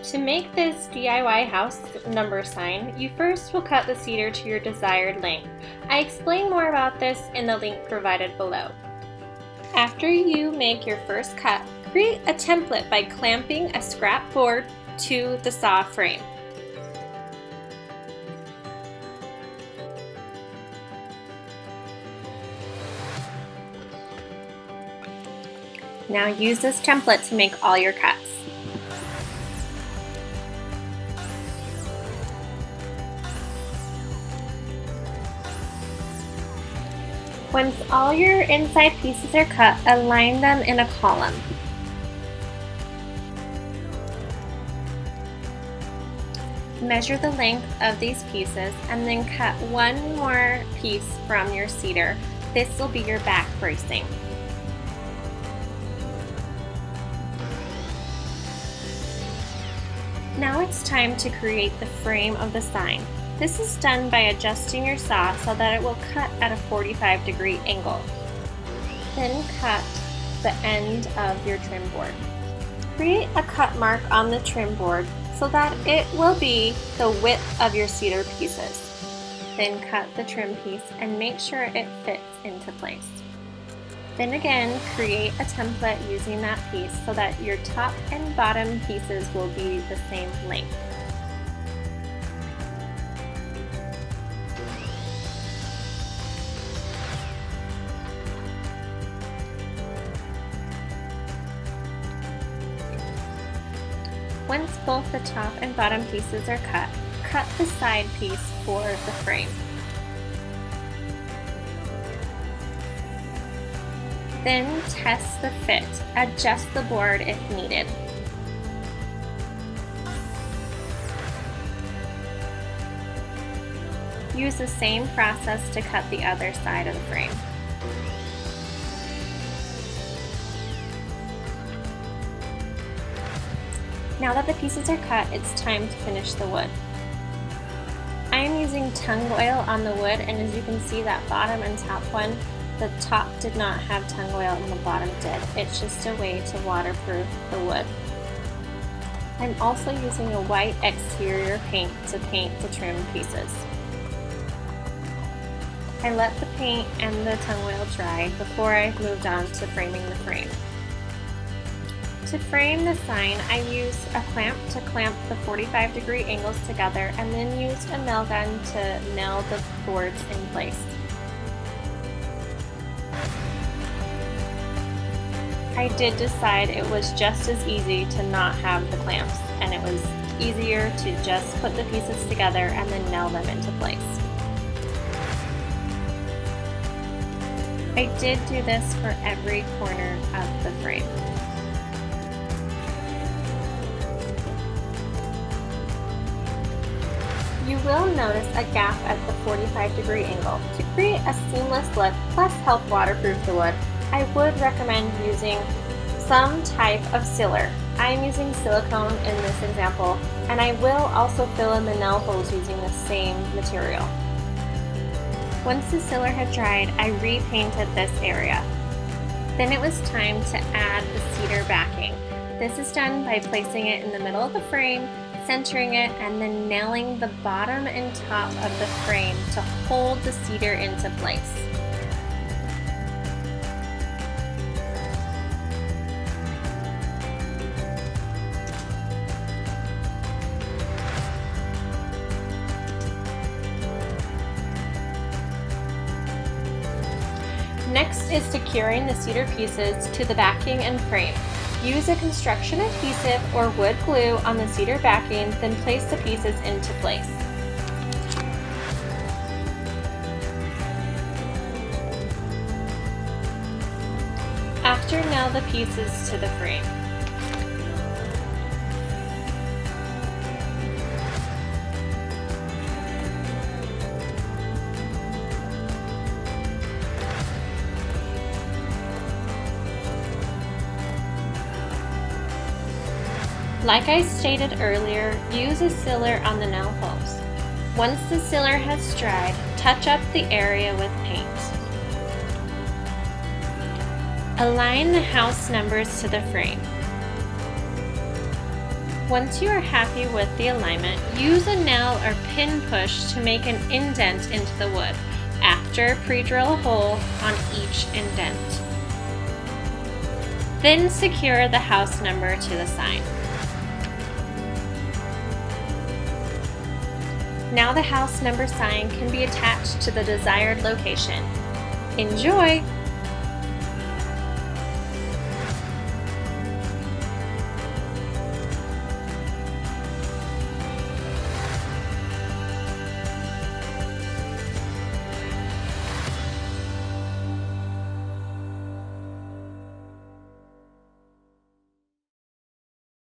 To make this DIY house number sign, you first will cut the cedar to your desired length. I explain more about this in the link provided below. After you make your first cut, create a template by clamping a scrap board to the saw frame. Now use this template to make all your cuts. Once all your inside pieces are cut, align them in a column. Measure the length of these pieces and then cut one more piece from your cedar. This will be your back bracing. Now it's time to create the frame of the sign. This is done by adjusting your saw so that it will cut at a 45-degree angle. Then cut the end of your trim board. Create a cut mark on the trim board so that it will be the width of your cedar pieces. Then cut the trim piece and make sure it fits into place. Then again, create a template using that piece so that your top and bottom pieces will be the same length. Once both the top and bottom pieces are cut, cut the side piece for the frame. Then test the fit. Adjust the board if needed. Use the same process to cut the other side of the frame. Now that the pieces are cut, it's time to finish the wood. I am using tung oil on the wood, and as you can see, that bottom and top one, the top did not have tung oil and the bottom did. It's just a way to waterproof the wood. I'm also using a white exterior paint to paint the trim pieces. I let the paint and the tung oil dry before I moved on to framing the frame. To frame the sign, I used a clamp to clamp the 45-degree angles together and then used a nail gun to nail the boards in place. I did decide it was just as easy to not have the clamps, and it was easier to just put the pieces together and then nail them into place. I did do this for every corner of the frame. You will notice a gap at the 45-degree angle. To create a seamless look plus help waterproof the wood, I would recommend using some type of sealer. I am using silicone in this example, and I will also fill in the nail holes using the same material. Once the sealer had dried, I repainted this area. Then it was time to add the cedar backing. This is done by placing it in the middle of the frame, centering it, and then nailing the bottom and top of the frame to hold the cedar into place. Next is securing the cedar pieces to the backing and frame. Use a construction adhesive or wood glue on the cedar backing, then place the pieces into place. After, nail the pieces to the frame. Like I stated earlier, use a sealer on the nail holes. Once the sealer has dried, touch up the area with paint. Align the house numbers to the frame. Once you are happy with the alignment, use a nail or pin push to make an indent into the wood. After, pre-drill a hole on each indent. Then secure the house number to the sign. Now the house number sign can be attached to the desired location. Enjoy!